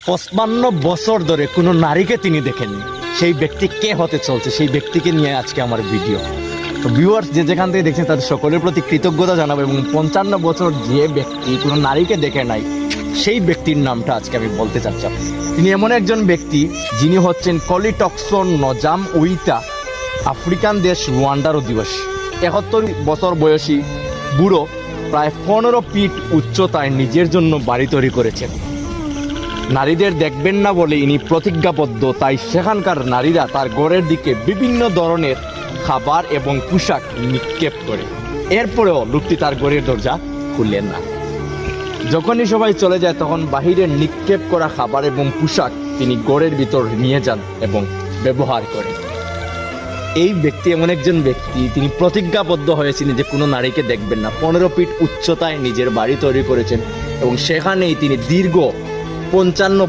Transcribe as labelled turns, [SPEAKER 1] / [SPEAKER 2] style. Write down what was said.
[SPEAKER 1] 55 বছর ধরে কোনো নারীকে তিনি দেখেননি। সেই ব্যক্তি কে হতে চলছে, সেই ব্যক্তিকে নিয়ে আজকে আমার ভিডিও। তো ভিউয়ার্স যে যেখান থেকে দেখছেন তাদের সকলের প্রতি কৃতজ্ঞতা জানাবো, এবং 55 বছর যে ব্যক্তি কোনো নারীকে দেখে নাই সেই ব্যক্তির নামটা আজকে আমি বলতে চাচ্ছি। তিনি এমন একজন ব্যক্তি যিনি হচ্ছেন কলিটক্সন নজাম উইতা, আফ্রিকান দেশ রুয়ান্ডার অধিবাসী। 71 বছর বয়সী বুড়ো প্রায় 15 ফিট উচ্চতায় নিজের জন্য বাড়ি তৈরি করেছেন। নারীদের দেখবেন না বলে ইনি প্রতিজ্ঞাবদ্ধ, তাই সেখানকার নারীরা তার ঘরের দিকে বিভিন্ন ধরনের খাবার এবং পোশাক নিক্ষেপ করে। এরপরেও লোকটি তার ঘরের দরজা খুললেন না। যখনই সবাই চলে যায় তখন বাহিরের নিক্ষেপ করা খাবার এবং পোশাক তিনি ঘরের ভিতর নিয়ে যান এবং ব্যবহার করেন। এই ব্যক্তি এমন একজন ব্যক্তি, তিনি প্রতিজ্ঞাবদ্ধ হয়েছিলেন যে কোনো নারীকে দেখবেন না। 15 ফিট উচ্চতায় নিজের বাড়ি তৈরি করেছেন এবং সেখানেই তিনি দীর্ঘ 55